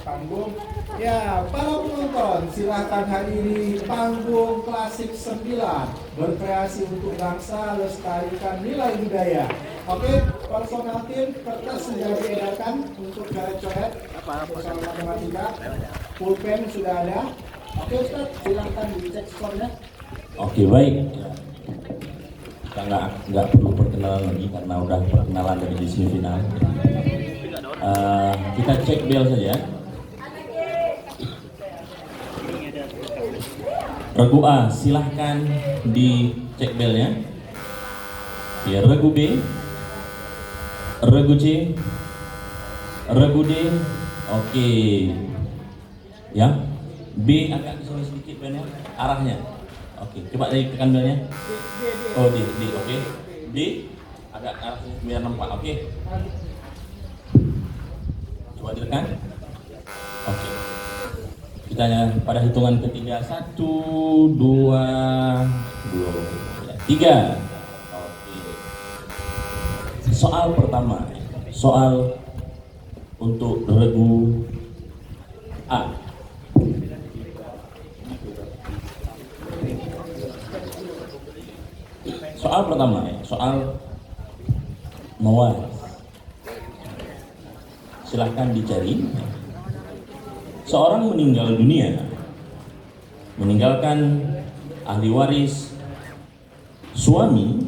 panggung. Ya, para penonton silahkan hadiri panggung klasik 9 berkreasi untuk bangsa, lestarikan nilai budaya. Oke, personal tim kertas sudah diedarkan untuk coret-coret soal matematika, pulpen sudah ada. Oke Ustaz, silahkan dicek skornya. Oke, baik. Kita nggak perlu perkenalan lagi karena udah perkenalan dari di semifinal. Kita cek bel saja. Regu A, silahkan dicek belnya. Ya, regu B, regu C, regu D. Oke. Ya, B agak kesini sedikit belnya, arahnya. Oke, coba dari tekan belnya. Oh, D, oke. D agak arahnya biar nampak. Oke. Coba ditekan. Oke. Kita pada hitungan ketiga, 1, 2, 3. Oke. Soal pertama, soal untuk regu A. Soal pertama, soal mewaris. Silahkan dicari. Seorang meninggal dunia, meninggalkan ahli waris suami,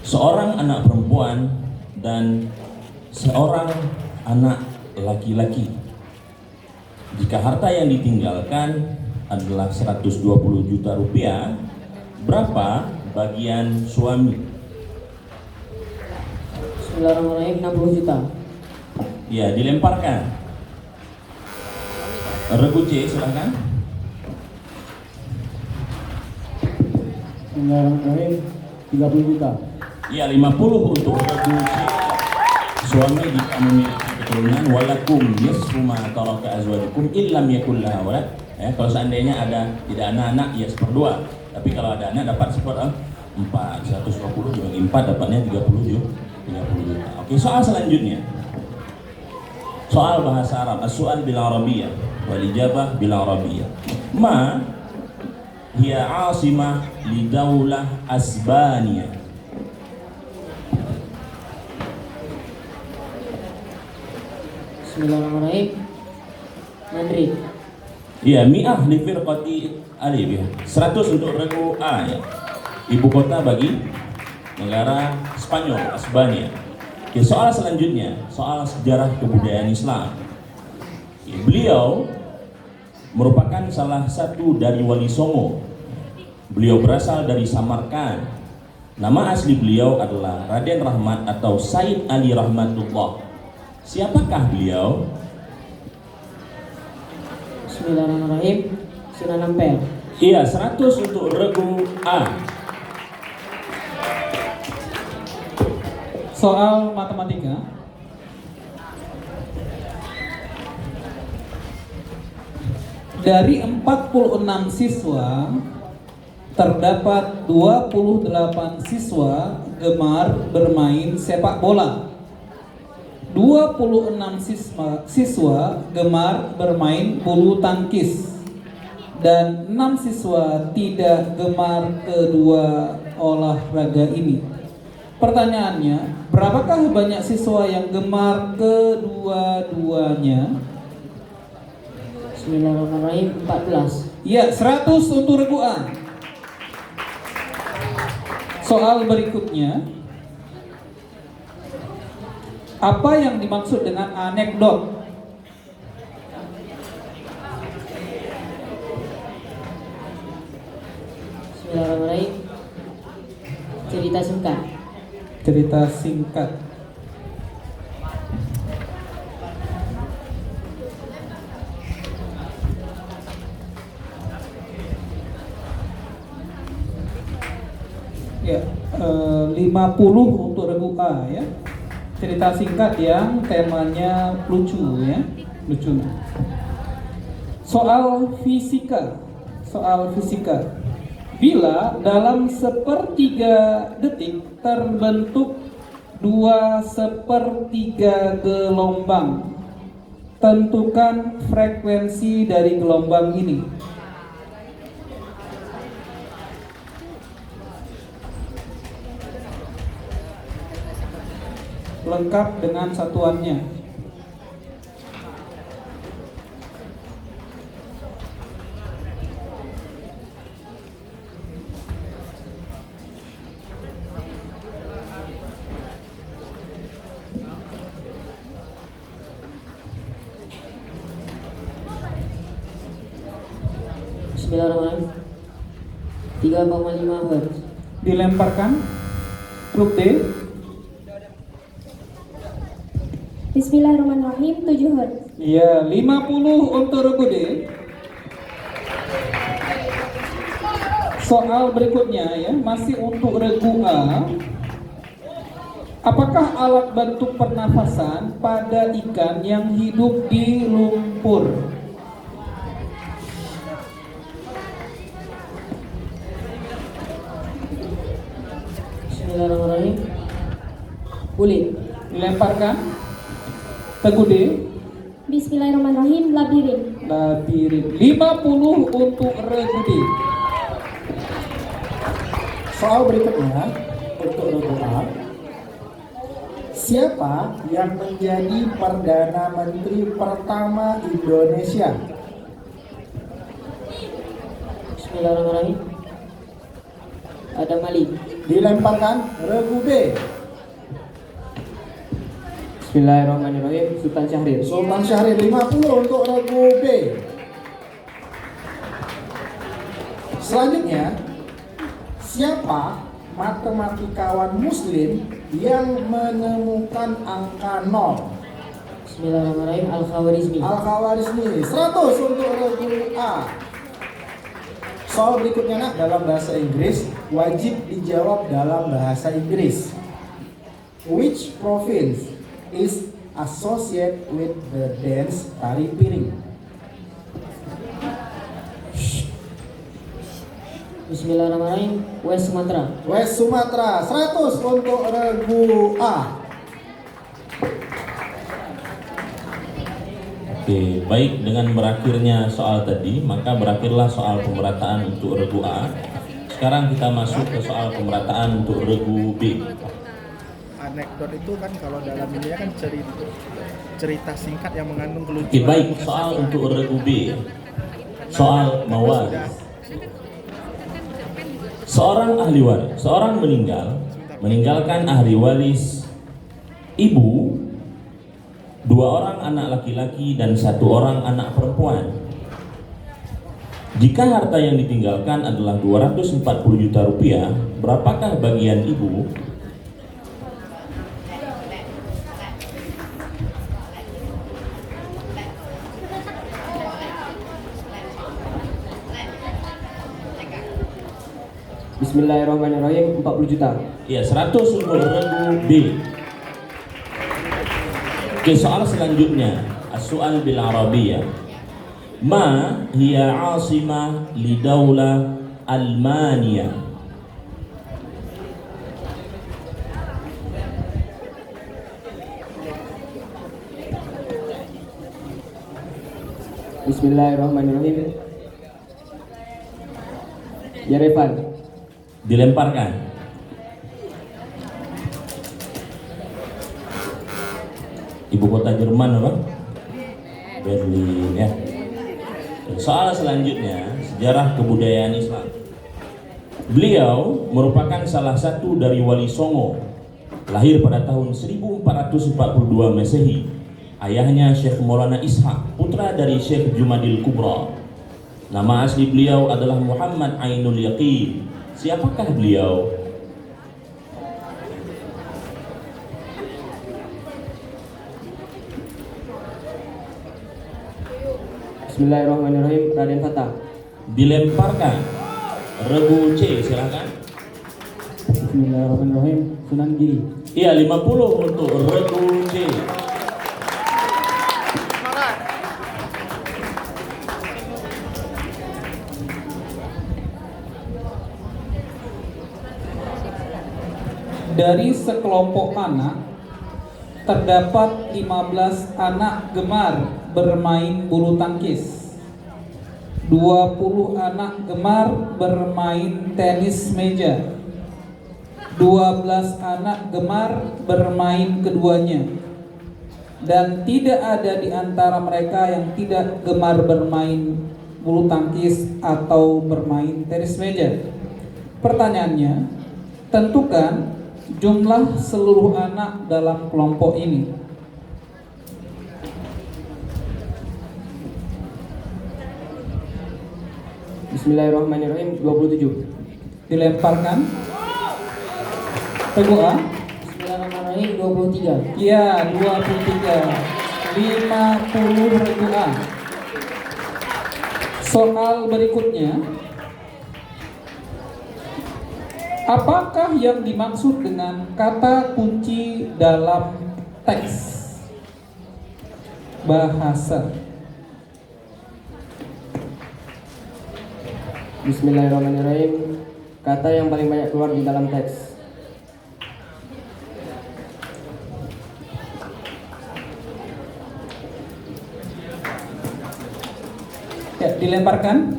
seorang anak perempuan, dan seorang anak laki-laki. Jika harta yang ditinggalkan adalah 120 juta rupiah, berapa bagian suami? Bismillahirrahmanirrahim, 60 juta. Ya, dilemparkan. Regu C, silahkan. Bismillahirrahmanirrahim, 30 juta. Ya, 50 untuk regu C. Suami jika memiliki keturunan, walakum nisfu ma taraka azwajukum illam yakul laha walad. Ya, kalau seandainya tidak anak-anak, ya 1/2. Tapi kalau ada anak dapat 1/4. 120 dibagi 4 dapatnya 30 juta. Oke, soal selanjutnya. Soal bahasa Arab, as-su'al bil Arabiyyah wal ijabah bil Arabiyyah. Ma hiya 'asimah li daulah Asbania. Bismillahirrahmanirrahim, Madrid. Ya, mi'ah li firqati alif ya. 100 untuk regu A ya. Ibu kota bagi negara Spanyol, Asbania. Oke, soal selanjutnya, soal sejarah kebudayaan Islam. Beliau merupakan salah satu dari Wali Songo. Beliau berasal dari Samarkand. Nama asli beliau adalah Raden Rahmat atau Said Ali Rahmatullah. Siapakah beliau? Bismillahirrahmanirrahim, Sunan Ampel. Iya, 100 untuk regu A. Soal matematika. Dari 46 siswa, terdapat 28 siswa gemar bermain sepak bola. 26 siswa gemar bermain bulu tangkis. Dan 6 siswa tidak gemar kedua olahraga ini. Pertanyaannya, berapakah banyak siswa yang gemar kedua-duanya? Bismillahirrahmanirrahim, 14. Ya, 100 untuk regu A. Soal berikutnya. Apa yang dimaksud dengan anekdot? Bismillahirrahmanirrahim, cerita singkat. Cerita singkat. Ya, 50 untuk regu A ya. Cerita singkat yang temanya lucu ya, lucu. Soal fisika. Bila dalam 1/3 detik terbentuk 2/3 gelombang, Tentukan frekuensi dari gelombang ini. Lengkap dengan satuannya. Bismillahirrahmanirrahim. 3,5 Hz. Dilemparkan. Grup D. Bismillahirrahmanirrahim, 7 Hz. Ya, 50 untuk regu D. Soal berikutnya ya, masih untuk regu A. Apakah alat bantu pernafasan pada ikan yang hidup di lumpur? Bismillahirrahmanirrahim. Kulit. Dilemparkan. Regu D. Bismillahirrahmanirrahim, labirin. Labirin. 50 untuk regu D. Soal berikutnya untuk regu A. Siapa yang menjadi Perdana Menteri pertama Indonesia? Bismillahirrahmanirrahim. Adam Malik. Dilemparkan regu B. Bismillahirrahmanirrahim. Sultan Syahrir. Sultan Syahrir. 50 untuk regu B. Selanjutnya, siapa matematikawan muslim yang menemukan angka 0? Bismillahirrahmanirrahim. Al-Khawarizmi. Al-Khawarizmi. 100 untuk regu A. Soal berikutnya nak, dalam bahasa Inggris wajib dijawab dalam bahasa Inggris. Which province is associated with the dance tari piring? Bismillahirrahmanirrahim. West Sumatera. West Sumatera. 100 untuk regu A. Oke, baik, dengan berakhirnya soal tadi, maka berakhirlah soal pemerataan untuk regu A. Sekarang kita masuk ke soal pemerataan untuk regu B. Anekdot itu kan kalau dalam ini kan cerita singkat yang mengandung kelucuan. Oke, baik, soal untuk regu B. Soal mawaris. Seorang ahli waris, seorang meninggalkan ahli waris ibu, 2 orang anak laki-laki dan 1 orang anak perempuan. Jika harta yang ditinggalkan adalah 240 juta rupiah, berapakah bagian ibu? Bismillahirrahmanirrahim. 40 juta. Ya, 100 untuk regu B. Oke, soal selanjutnya, as-su'al bil Arabiyyah. Ma hiya 'asimah li daulah Almania? Bismillahirrahmanirrahim. Yerevan. Dilemparkan. Ibu kota Jerman apa? Berlin ya. Soal selanjutnya, sejarah kebudayaan Islam. Beliau merupakan salah satu dari Wali Songo. Lahir pada tahun 1442 Masehi. Ayahnya Syekh Maulana Ishaq, putra dari Syekh Jumadil Kubra. Nama asli beliau adalah Muhammad Ainul Yaqin. Siapakah beliau? Bismillahirrahmanirrahim. Raden Fatah. Dilemparkan. Regu C, silakan. Bismillahirrahmanirrahim. Sunan Giri. Iya, 50 untuk regu C. Dari sekelompok anak terdapat 15 anak gemar bermain bulu tangkis, 20 anak gemar bermain tenis meja, 12 anak gemar bermain keduanya, dan tidak ada di antara mereka yang tidak gemar bermain bulu tangkis atau bermain tenis meja. Pertanyaannya, tentukan jumlah seluruh anak dalam kelompok ini. Bismillahirrahmanirrahim. 27. Dilemparkan. Regu A. Bismillahirrahmanirrahim. 23. Ya, 23. 50 regu A. Soal berikutnya, apakah yang dimaksud dengan kata kunci dalam teks bahasa? Bismillahirrahmanirrahim. Kata yang paling banyak keluar di dalam teks. Ya, dilemparkan.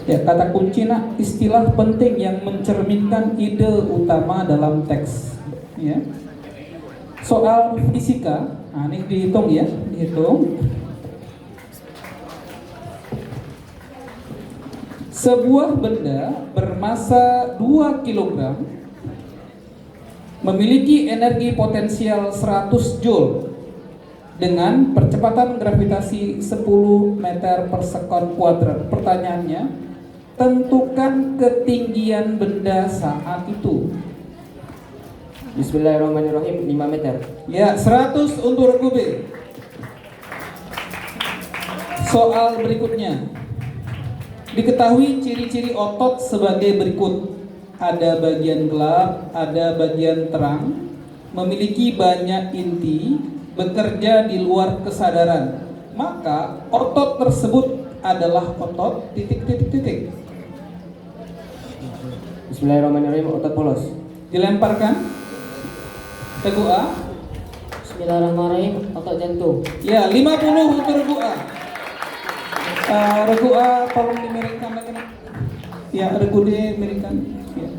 Ya, kata kunci istilah penting yang mencerminkan ide utama dalam teks. Ya. Soal fisika, ini dihitung ya, dihitung. Sebuah benda bermasa 2 kg memiliki energi potensial 100 Joule dengan percepatan gravitasi 10 meter per sekon kuadrat. Pertanyaannya, tentukan ketinggian benda saat itu. Bismillahirrahmanirrahim. 5 meter. Ya, 100 untuk regu B. Soal berikutnya. Diketahui ciri-ciri otot sebagai berikut. Ada bagian gelap, ada bagian terang, memiliki banyak inti, bekerja di luar kesadaran. Maka otot tersebut adalah otot titik. Bismillahirrahmanirrahim. Otot polos. Dilemparkan. Regu A. Bismillahirrahmanirrahim. Otot jantung. Ya, 50 untuk regu A. Regu A tolong dimiringkan lagi. Ya, regu D miringkan. Ya.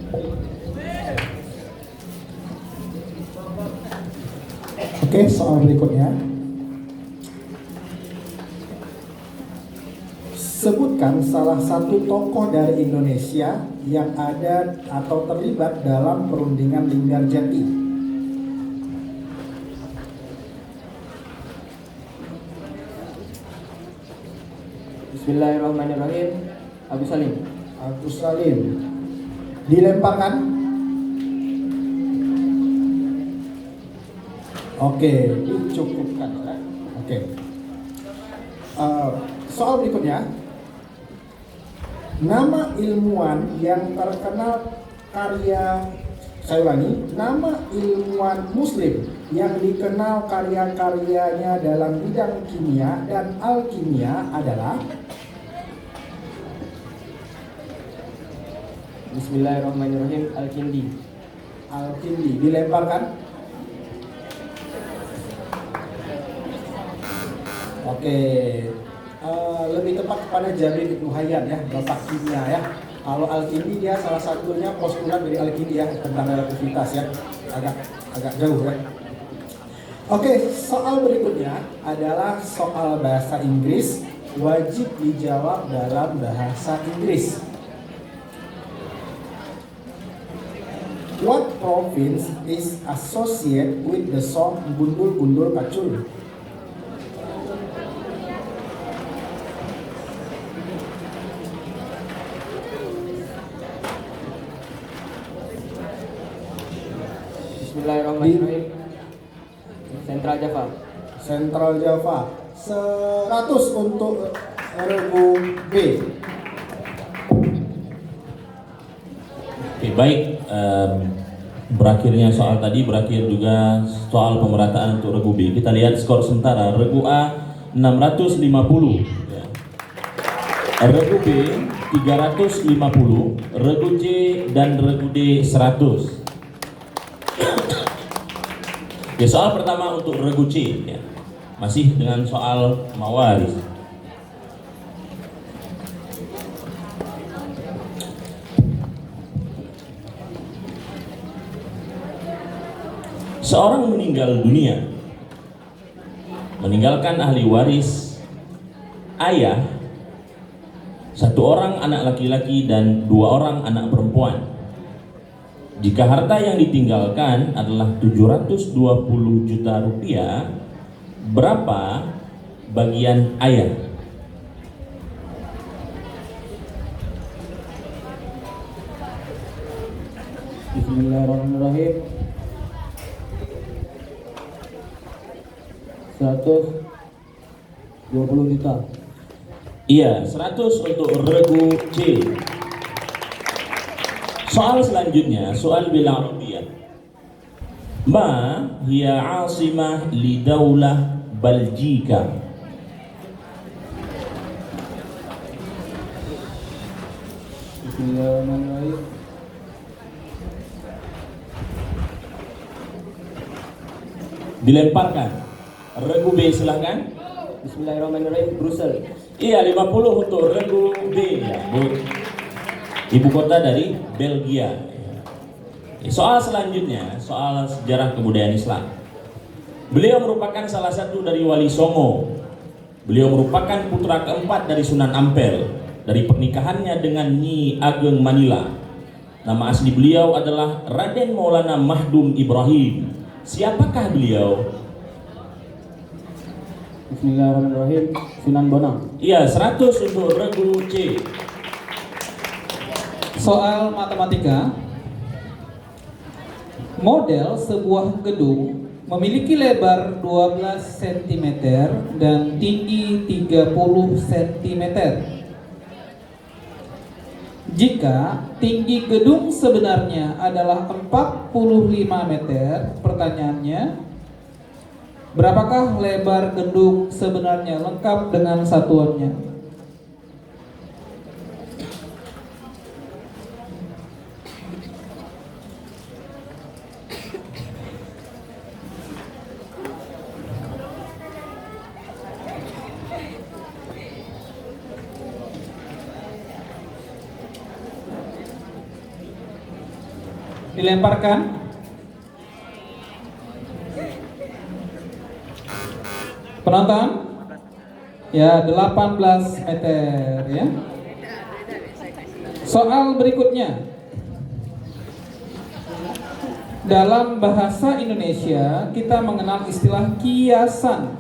Oke, soal berikutnya. Sebutkan salah satu tokoh dari Indonesia yang ada atau terlibat dalam perundingan Linggarjati. Bismillahirrahmanirrahim. Agus Salim. Agus Salim. Dilemparkan. Oke, dicukupkan. Oke. Soal berikutnya. Nama ilmuwan yang terkenal nama ilmuwan Muslim yang dikenal karya-karyanya dalam bidang kimia dan alkimia adalah. Bismillahirrahmanirrahim. Al-Kindi. Al-Kindi. Dilemparkan. Oke. Lebih tepat kepada Jabir Ibnu Hayyan ya, bapak kimia ya. Kalau Al-Kindi dia salah satunya postulat dari Al-Kindi ya, tentang relativitas ya. Agak jauh ya. Oke, soal berikutnya adalah soal bahasa Inggris, wajib dijawab dalam bahasa Inggris. What province is associated with the song Gundul Gundul Kacul? Bismillahirrahmanirrahim. Sentral Java. Sentral Java. 100 untuk regu B. Oke, baik. Berakhirnya soal tadi, berakhir juga soal pemerataan untuk regu B. Kita lihat skor sementara. Regu A 650. Ya. Regu B 350, regu C dan regu D 100. Ya, soal pertama untuk regu C ya. Masih dengan soal mawaris. Seorang meninggal dunia, meninggalkan ahli waris ayah, 1 orang anak laki-laki dan 2 orang anak perempuan. Jika harta yang ditinggalkan adalah 720 juta rupiah, berapa bagian ayah? Bismillahirrahmanirrahim. 120 juta. Iya, 100 untuk regu C. Soal selanjutnya, soal bil Arabiyah. Ma hiya asimah li daulah Belgika? Bismillahirrahmanirrahim. Dilemparkan. Regu B silahkan. Bismillahirrahmanirrahim. Brussels. Iya, 50 untuk regu B ya, Bu. Ibu kota dari Belgia. Soal selanjutnya, soal sejarah kebudayaan Islam. Beliau merupakan salah satu dari Wali Songo. Beliau merupakan putra keempat dari Sunan Ampel dari pernikahannya dengan Nyi Ageng Manila. Nama asli beliau adalah Raden Maulana Mahdum Ibrahim. Siapakah beliau? Bismillahirrahmanirrahim. Sunan Bonang. Iya, 100 untuk regu C. Soal matematika. Model sebuah gedung memiliki lebar 12 cm dan tinggi 30 cm. Jika tinggi gedung sebenarnya adalah 45 meter, pertanyaannya, berapakah lebar gedung sebenarnya lengkap dengan satuannya? Dilemparkan. Penonton? Ya, 18 meter ya. Soal berikutnya. Dalam bahasa Indonesia kita mengenal istilah kiasan.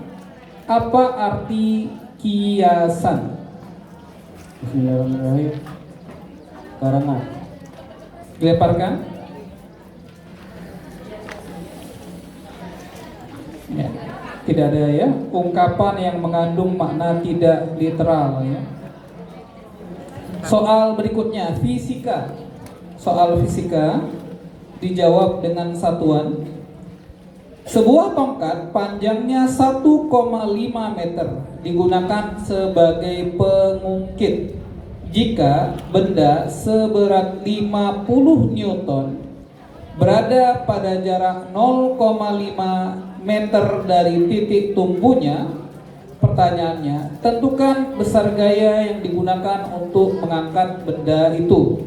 Apa arti kiasan? Bismillahirrahmanirrahim. Karangan. Dilemparkan. Ya, tidak ada ya ungkapan yang mengandung makna tidak literal ya. Soal berikutnya fisika. Soal fisika dijawab dengan satuan. Sebuah tongkat panjangnya 1,5 meter digunakan sebagai pengungkit jika benda seberat 50 Newton berada pada jarak 0,5 meter dari titik tumpunya. Pertanyaannya, tentukan besar gaya yang digunakan untuk mengangkat benda itu.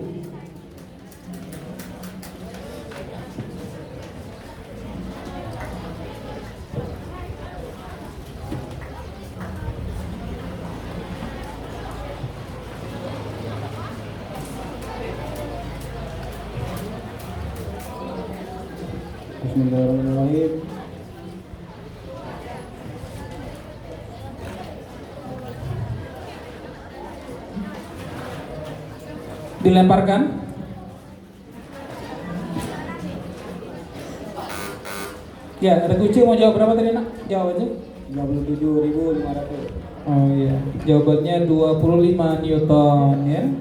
Bismillahirrahmanirrahim. Dilemparkan. Ya, ada kunci mau jawab berapa tadi nak? Jawab aja. 57.500. Oh iya, jawabannya 25 Newton ya.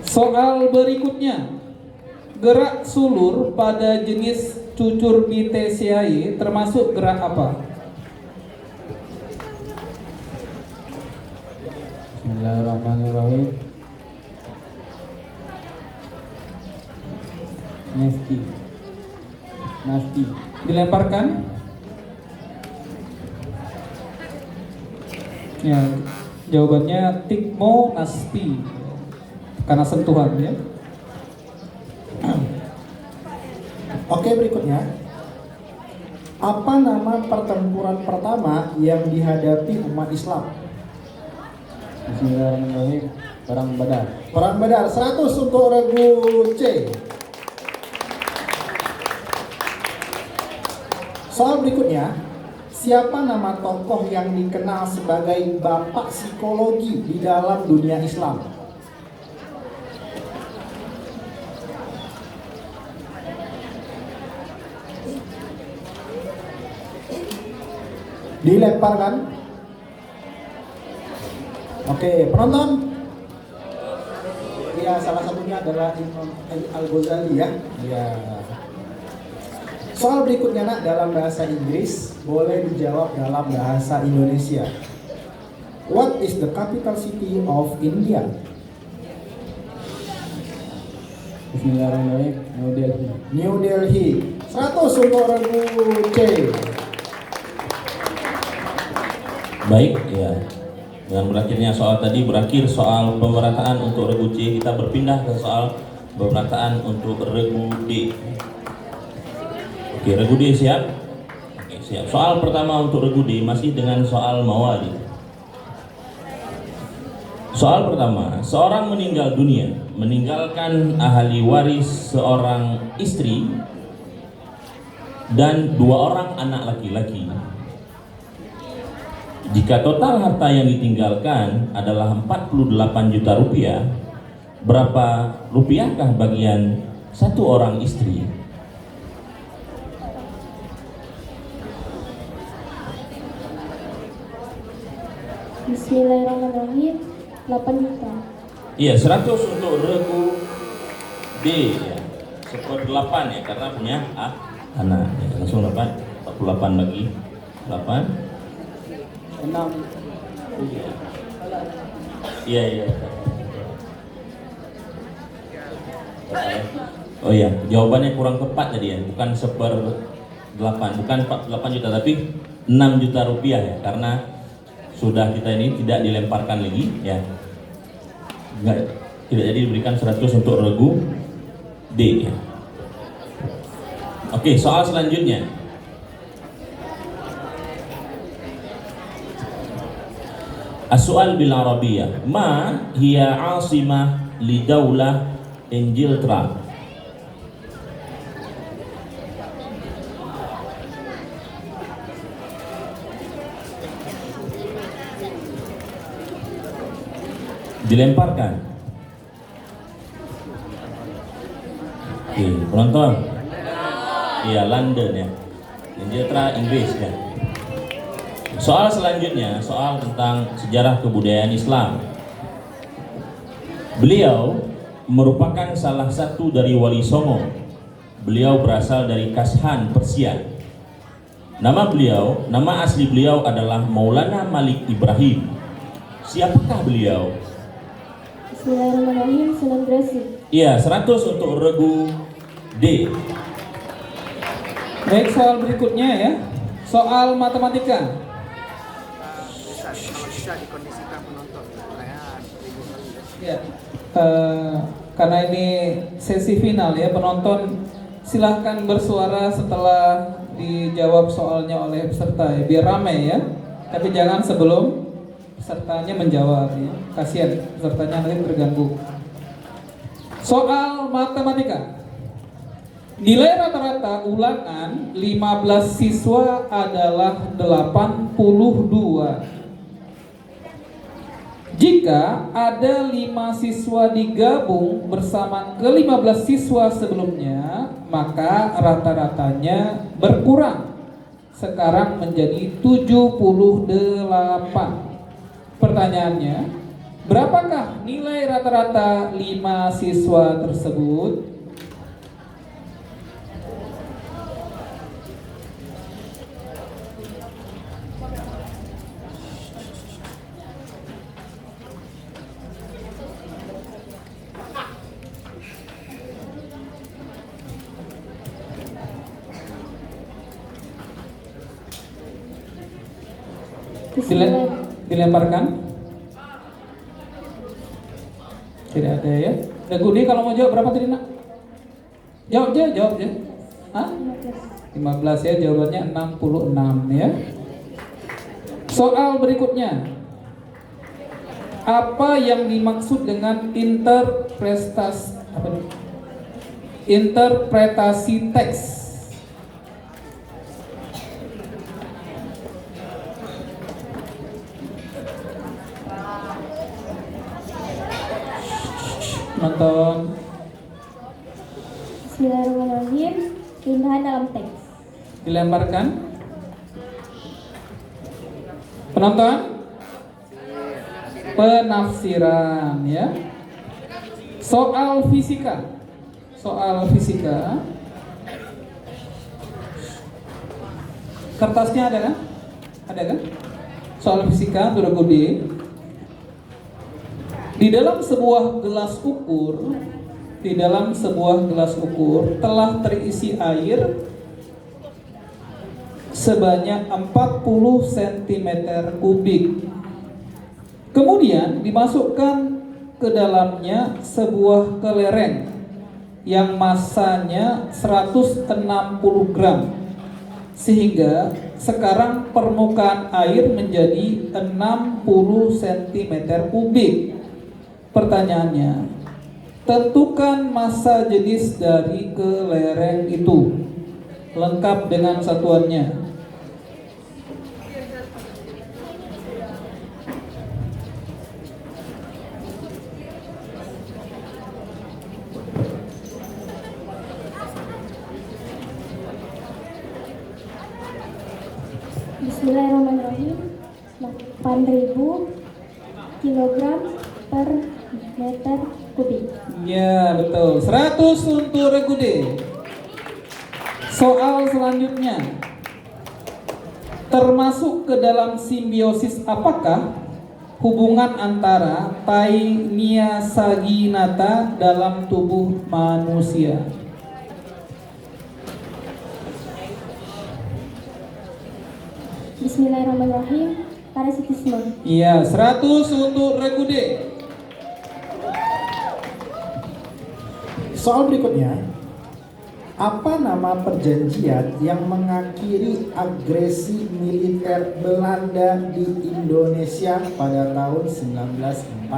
Soal berikutnya. Gerak sulur pada jenis cucur Bitaceae termasuk gerak apa? Bismillahirrahmanirrahim. Nasti. Dilemparkan. Ya, jawabannya tikmo nasti. Karena sentuhan ya. Oke, berikutnya. Apa nama pertempuran pertama yang dihadapi umat Islam? Bismillahirrahmanirrahim. Perang Badar. Perang Badar. 100 untuk regu C. Soal berikutnya. Siapa nama tokoh yang dikenal sebagai bapak psikologi di dalam dunia Islam? Dilemparkan. Oke, penonton. Ya, salah satunya adalah Imam Al-Ghazali ya. Ya. Soal berikutnya nak dalam bahasa Inggris, boleh dijawab dalam bahasa Indonesia. What is the capital city of India? Bismillahirrahmanirrahim. New Delhi. New Delhi. 100 untuk regu C. Baik, ya. Dengan berakhirnya soal tadi, berakhir soal pemerataan untuk regu C. Kita berpindah ke soal pemerataan untuk regu D. Oke, regu D siap? Oke, siap. Soal pertama untuk regu D masih dengan soal mawali. Soal pertama, seorang meninggal dunia, meninggalkan ahli waris seorang istri dan 2 orang anak laki-laki. Jika total harta yang ditinggalkan adalah 48 juta rupiah, berapa rupiahkah bagian satu orang istri? Bismillahirrahmanirrahim. 8 juta. Iya, 100 untuk regu D ya. 1/8 ya, karena punya anak. Ya, langsung dapat 48 bagi 8. 6. Iya. Oh iya, jawabannya kurang tepat tadi ya, bukan 1/8, bukan 48 juta tapi 6 juta rupiah ya, karena sudah kita ini tidak dilemparkan lagi ya. Tidak jadi diberikan 100 untuk regu D ya. Oke, soal selanjutnya. As-su'al bil Arabiyyah, ma hiya 'asimah li daulah Ingilterra? Dilemparkan. Oke, penonton. Iya, London ya. Ingilterra, Inggris ya. Soal selanjutnya, soal tentang sejarah kebudayaan Islam. Beliau merupakan salah satu dari Wali Songo. Beliau berasal dari Kashan, Persia. Nama asli beliau adalah Maulana Malik Ibrahim. Siapakah beliau? Bismillahirrahmanirrahim. Sunan Gresik. Iya, 100 untuk regu D. Baik, soal berikutnya ya. Soal matematika. Bisa dikondisikan penonton. Ya, karena ini sesi final ya, penonton silahkan bersuara setelah dijawab soalnya oleh peserta ya, biar ramai ya. Tapi jangan sebelum pesertanya menjawab ya. Kasihan pesertanya nanti terganggu. Soal matematika. Nilai rata-rata ulangan 15 siswa adalah 82. Jika ada 5 siswa digabung bersama ke-15 siswa sebelumnya, maka rata-ratanya berkurang. Sekarang menjadi 78. Pertanyaannya, berapakah nilai rata-rata 5 siswa tersebut? Dilemparkan? Tidak ada ya. Regudi kalau mau jawab berapa tadi nak? Jawab aja. Hah? 15 ya, jawabannya 66 ya. Soal berikutnya. Apa yang dimaksud dengan interpretasi teks? Nonton. Bismillahirrahmanirrahim. Keindahan dalam teks. Dilemparkan. Penonton. Penafsiran ya. Soal fisika. Kertasnya ada kan? Ada kan? Soal fisika Durago D. Di dalam sebuah gelas ukur telah terisi air sebanyak 40 cm kubik. Kemudian dimasukkan ke dalamnya sebuah kelereng yang masanya 160 gram. Sehingga sekarang permukaan air menjadi 60 cm kubik. Pertanyaannya, tentukan massa jenis dari kelereng itu lengkap dengan satuannya. Bismillahirrahmanirrahim. 8.000 kilogram per meter kubik. Ya betul, 100 untuk Regude. Soal selanjutnya, termasuk ke dalam simbiosis apakah hubungan antara Taenia saginata dalam tubuh manusia? Bismillahirrahmanirrahim. Parasitisme. Iya, 100 untuk Regude. Soal berikutnya, apa nama perjanjian yang mengakhiri agresi militer Belanda di Indonesia pada tahun 1949?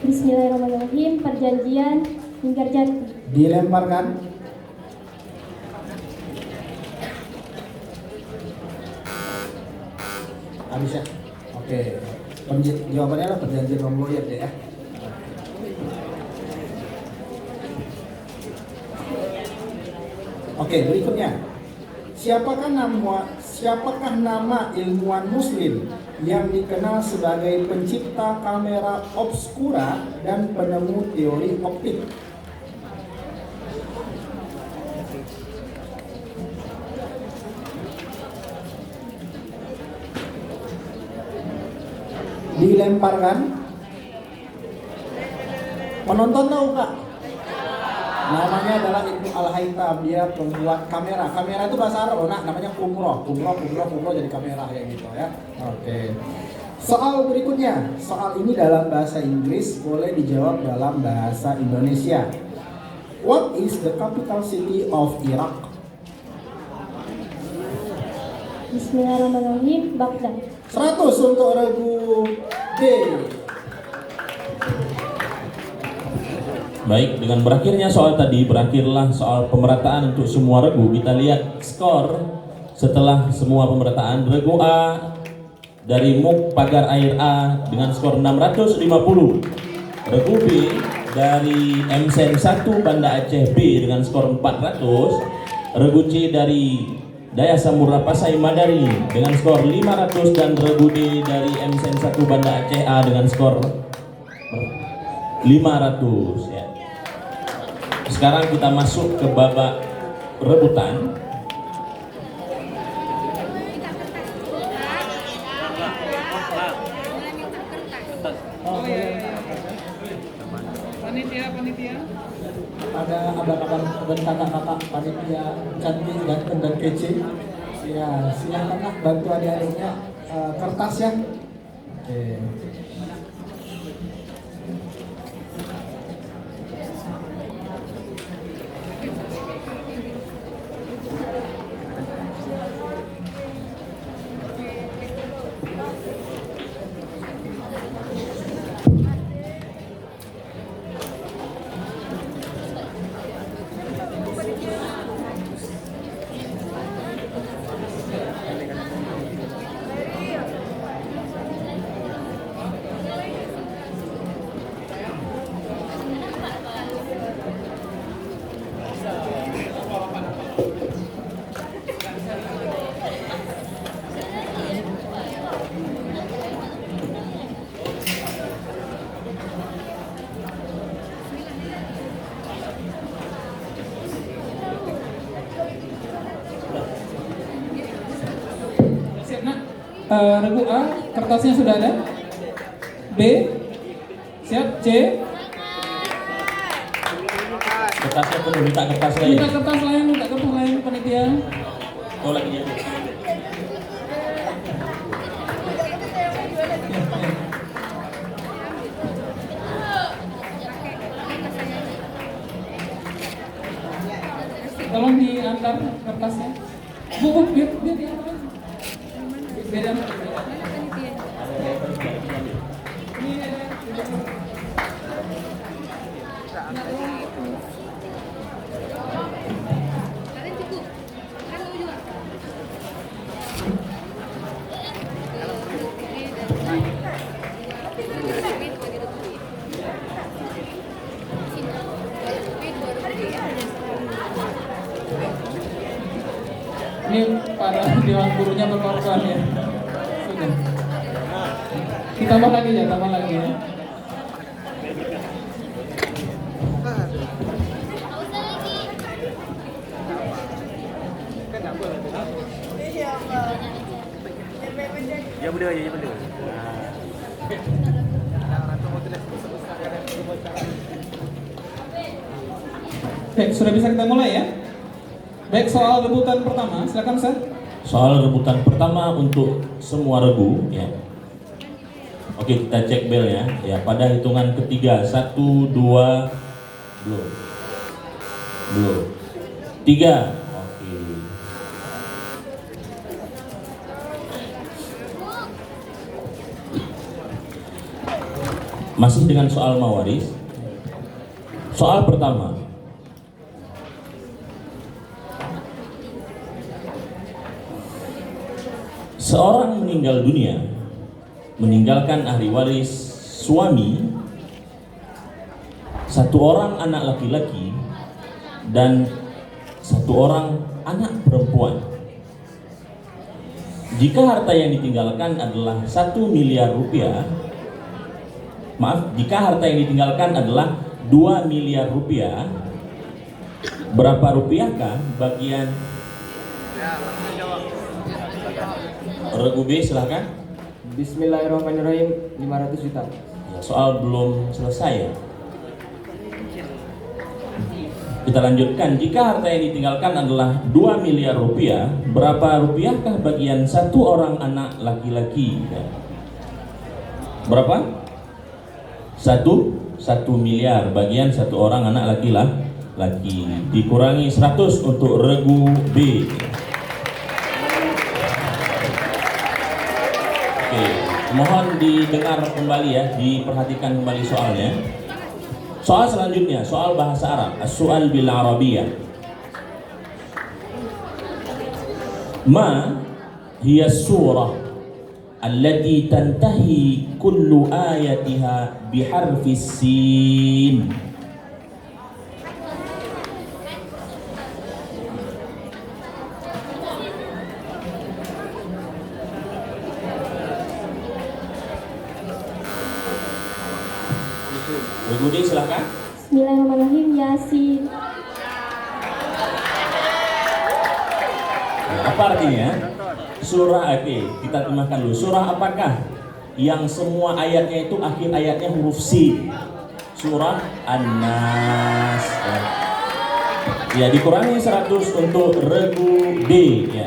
Bismillahirrahmanirrahim. Perjanjian Linggarjati. Dilemparkan. Habis ya? Oke. Jawabannya adalah perjanjian Longloyer deh ya. Oke, berikutnya. Siapakah nama ilmuwan muslim yang dikenal sebagai pencipta kamera obskura dan penemu teori optik? Dilemparkan. Penonton tahu Kak? Namanya adalah Ibnu Al-Haytham. Dia pembuat kamera. Kamera itu bahasa Arab, nah, namanya kumroh jadi kamera kayak gitu ya. Oke. Soal berikutnya. Soal ini dalam bahasa Inggris, boleh dijawab dalam bahasa Indonesia. What is the capital city of Iraq? Bismillahirrahmanirrahim. Baghdad. 100 untuk Regu D. Baik, dengan berakhirnya soal tadi, berakhirlah soal pemerataan untuk semua regu. Kita lihat skor setelah semua pemerataan. Regu A dari MUK Pagar Air A dengan skor 650. Regu B dari MSen 1 Banda Aceh B dengan skor 400. Regu C dari Daya Samura Pasai Madari dengan skor 500. Dan Regu D dari MSen 1 Banda Aceh A dengan skor 500 ya. Sekarang kita masuk ke babak rebutan. Panitia. ada kakak-kakak panitia cantik, ganteng dan kece. Ya, silakanlah bantu adik-adiknya kertas ya. Oke. Siap nak? Regu A, kertasnya sudah ada. B, siap. C, Kertasnya penuh, minta kertas lain. minta kertas lain panitia. Kau lagi jadi. Tolong diantar kertasnya. Bu, biar diantar. Biar diantar. Ini ada. Ini para dewan gurunya berkorban ya. Sudah. Ditambah lagi ya, tambah lagi ya. Ya benda. Baik, sudah bisa kita mulai ya. Baik, soal rebutan pertama, silakan Ustaz. Soal rebutan pertama untuk semua regu ya. Oke, kita cek bel ya. Ya, pada hitungan ketiga 1, 2, belum. 3. Oke. Masih dengan soal mawaris. Soal pertama. Seorang meninggal dunia, meninggalkan ahli waris suami, 1 orang anak laki-laki, dan 1 orang anak perempuan. Jika harta yang ditinggalkan adalah 1 miliar rupiah, jika harta yang ditinggalkan adalah 2 miliar rupiah, berapa rupiahkah bagian regu B? Silahkan. Bismillahirrahmanirrahim, 500 juta. Ya, soal belum selesai ya. Kita lanjutkan. Jika harta yang ditinggalkan adalah 2 miliar rupiah, berapa rupiahkah bagian 1 orang anak laki-laki? Ya. Berapa? 1 miliar bagian 1 orang anak laki-laki. Dikurangi 100 untuk regu B. Mohon didengar kembali ya, diperhatikan kembali soalnya. Soal selanjutnya, soal bahasa Arab, as-su'al bil Arabiyyah. Ma hiya surah allati tantahi kullu ayatiha biharfi sin. Budi, silahkan. Bismillahirrahmanirrahim. Yasin. Nah, apa artinya? Surah, oke, kita terjemahkan dulu. Surah apakah yang semua ayatnya itu akhir ayatnya huruf sin? surah An-Nas. Ya, dikurangi 100 untuk regu B ya.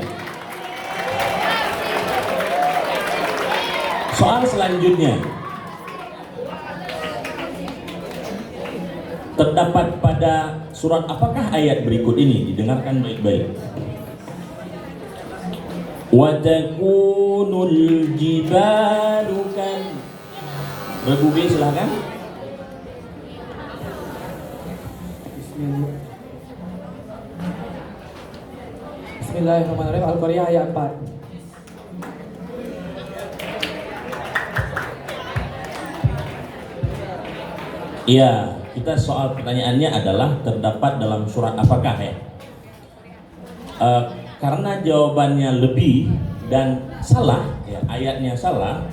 Soal selanjutnya terdapat pada surat apakah ayat berikut ini? Didengarkan baik-baik. Wa takunul jibalu kan. Regu B silakan. Bismillahirrahmanirrahim. Al-Qariyah ayat 4. Iya, kita soal pertanyaannya adalah terdapat dalam surat apakah ya? Karena jawabannya lebih dan salah, ya, ayatnya salah,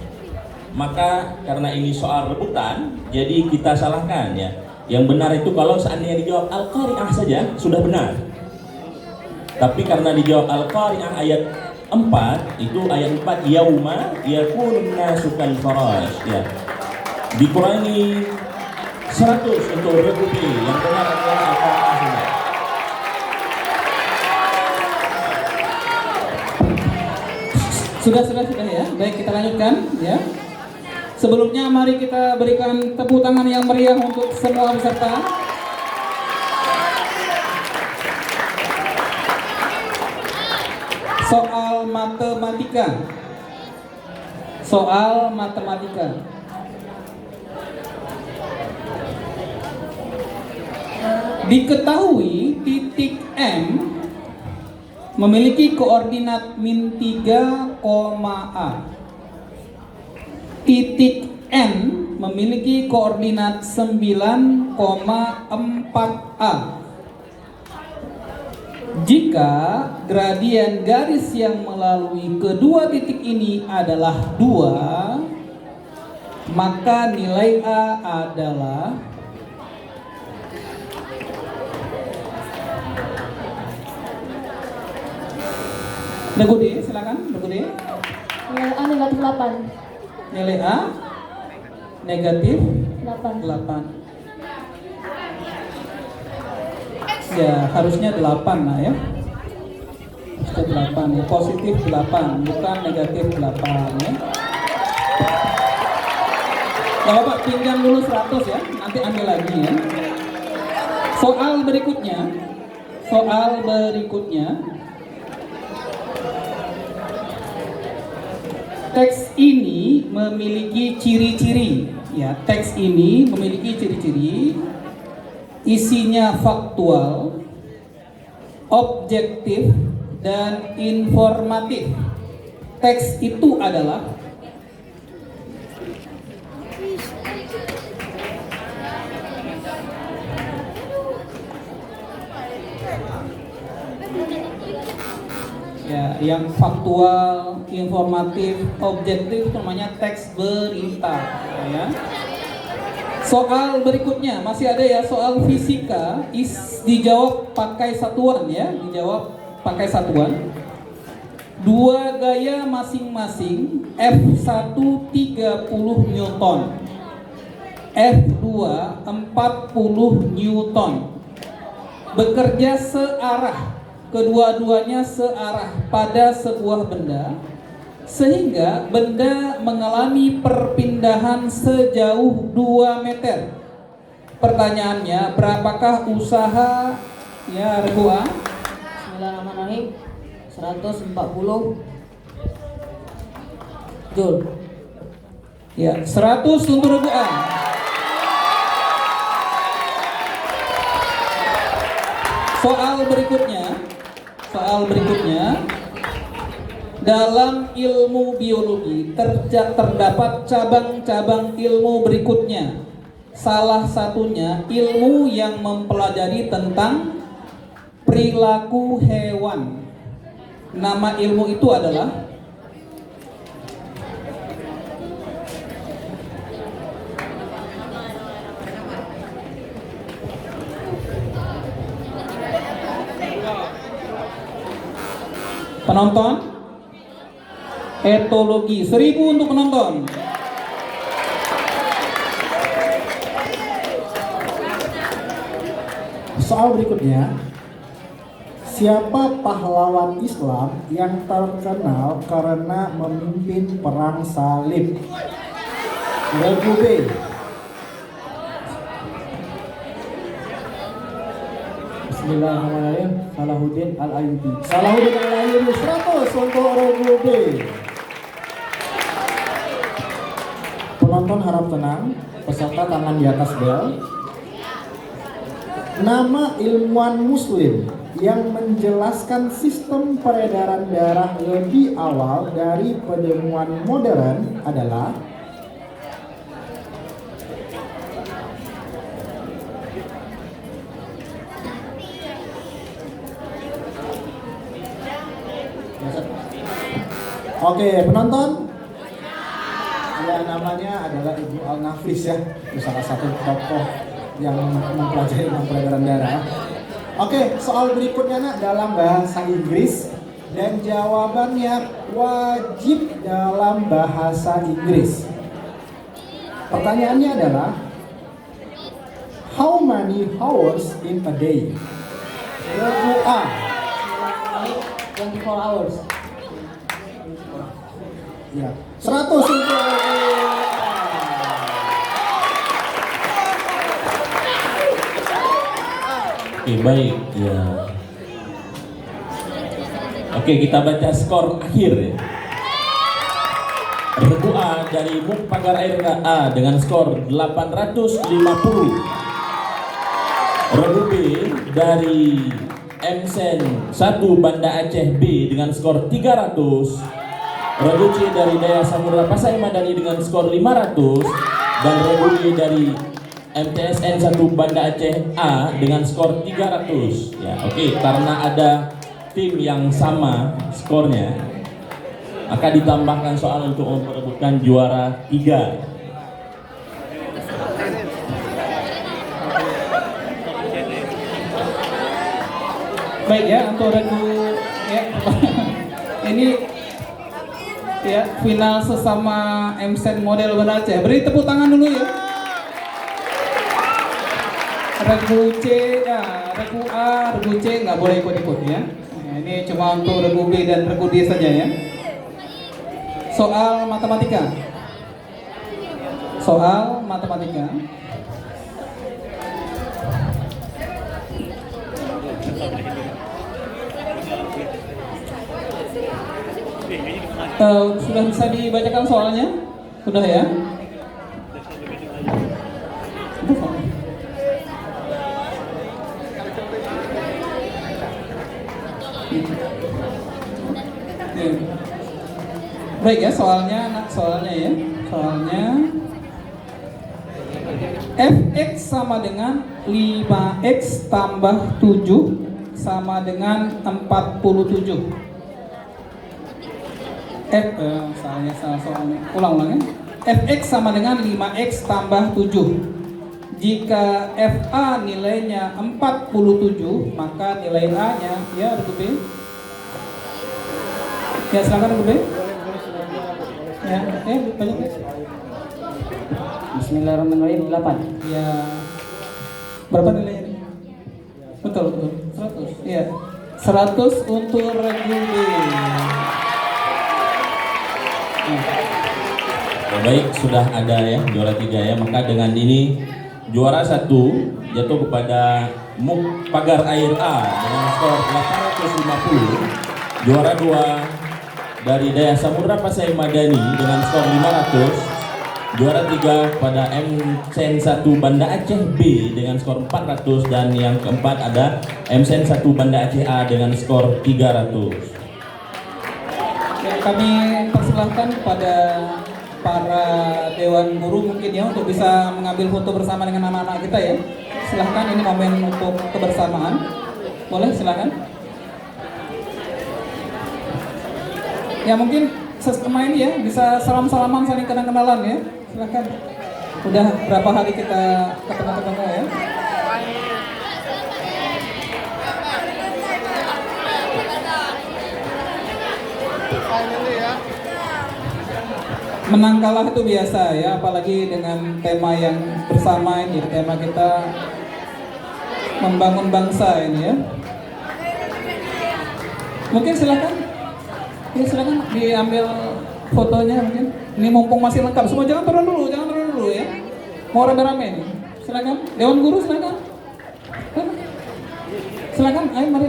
maka karena ini soal rebutan, jadi kita salahkan ya. Yang benar itu kalau seandainya dijawab Al-Qari'ah saja sudah benar. Tapi karena dijawab Al-Qari'ah ayat 4, itu ayat 4 yauma yakunun nasu kal farash ya. Dikurangi 100 untuk regu B. Yang benar adalah Al-Qari'ah saja. Sudah ya. Baik, kita lanjutkan ya. Sebelumnya mari kita berikan tepuk tangan yang meriah untuk semua peserta. Soal matematika. Diketahui titik M memiliki koordinat -3, A. Titik N memiliki koordinat 9,4A. Jika gradien garis yang melalui kedua titik ini adalah 2, maka nilai A adalah Regu D, silakan. Regu D. Nilai A negatif 8. Nilai A negatif 8. 8. Ya, harusnya 8 lah ya. Harusnya 8 ya, positif 8, bukan negatif 8 ya. Gak apa-apa, pinjam dulu 100 ya, nanti ambil lagi ya. Soal berikutnya. Teks ini memiliki ciri-ciri ya. Teks ini memiliki ciri-ciri, isinya faktual, objektif, dan informatif. Teks itu adalah ya, yang faktual, informatif, objektif namanya teks berita ya. Soal berikutnya masih ada ya, soal fisika, dijawab pakai satuan ya, Dua gaya masing-masing F1 30 Newton, F2 40 Newton, bekerja searah, kedua-duanya searah pada sebuah benda, sehingga benda mengalami perpindahan sejauh 2 meter. Pertanyaannya, berapakah usaha ya Regu A? Bismillahirrahmanirrahim. 140 Joule. Ya, 100 untuk Regu A. Soal berikutnya, dalam ilmu biologi terdapat cabang-cabang ilmu berikutnya. Salah satunya ilmu yang mempelajari tentang perilaku hewan. Nama ilmu itu adalah penonton, etologi. 1000 untuk penonton. Soal berikutnya, siapa pahlawan Islam yang terkenal karena memimpin perang salib? Regu B. Bismillahirrahmanirrahim. Salahuddin Al-Ayyubi. Salahuddin Al-Ayyubi 100 untuk Regu B. Penonton harap tenang, peserta tangan di atas bel. Nama ilmuwan muslim yang menjelaskan sistem peredaran darah lebih awal dari penemuan modern adalah Oke, penonton. Ya, namanya adalah Ibu Al-Nafis ya. Itu salah satu tokoh yang mempelajari tentang peredaran darah. Oke, soal berikutnya nak dalam bahasa Inggris dan jawabannya wajib dalam bahasa Inggris. Pertanyaannya adalah how many hours in a day? Regu A 24 hours. ya, 100 untuk Oke, baik ya. Oke, kita baca skor akhir ya. Regu A dari MUK Pagar Air A dengan skor 850. Regu B dari MSen 1 Banda Aceh B dengan skor 300. Regu C dari Daya Samudra Pasai Madani dengan skor 500 dan regu D dari MTSN 1 Banda Aceh A dengan skor 300 ya. Oke, karena ada tim yang sama skornya maka ditambahkan soal untuk memperebutkan juara 3. Baik ya, untuk regu ya. Ini ya final sesama MSen model Banda Aceh. Beri tepuk tangan dulu ya. Regu C ya, regu A, regu C nggak boleh ikut-ikut ya. Ini cuma untuk regu B dan regu D saja ya. Soal matematika. Soal matematika. Sudah bisa dibacakan soalnya? Sudah ya? Baik ya, soalnya ya. Soalnya fx sama dengan 5x tambah 7 sama dengan 47. Soalnya ulang ya. Fx sama dengan 5x tambah 7. Jika fa nilainya 47, maka nilai a nya ya regu B. Ya silakan regu B. Ya, banyak. Bismillahirrahmanirrahim 8. Ya. Berapa nilainya? Betul. 100. Ya. 100 untuk regu B. Baik, sudah ada ya juara 3 ya. Maka dengan ini juara 1 jatuh kepada MUK Pagar Air A dengan skor 850. Juara 2 dari Daya Samudra Pasai Madani dengan skor 500. Juara 3 pada MSen 1 Banda Aceh B dengan skor 400 dan yang keempat ada MSen 1 Banda Aceh A dengan skor 300. Ya, kami persilahkan kepada para dewan guru mungkin ya untuk bisa mengambil foto bersama dengan anak-anak kita ya. Silahkan, ini momen untuk kebersamaan. Boleh, silahkan. Ya mungkin sesama ini ya bisa salam-salaman, saling kenal-kenalan ya. Silahkan. Udah berapa hari kita ketemu-ketemu ya. Menang kalah itu biasa ya, apalagi dengan tema yang bersama ini. Tema kita membangun bangsa ini ya. Mungkin silakan. Ya silakan diambil fotonya mungkin. Ini mumpung masih lengkap. Semua jangan turun dulu ya. Mau rame-rame nih. Silakan. Dewan Guru silakan. Silakan. Ayo mari.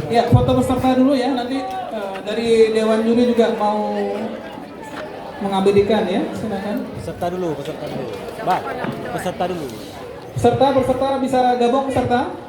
Ya, foto peserta dulu ya. Nanti dari Dewan Juri juga mau mengabadikan ya. Silakan. Peserta dulu. Mbak, peserta dulu. Peserta bisa gabung peserta.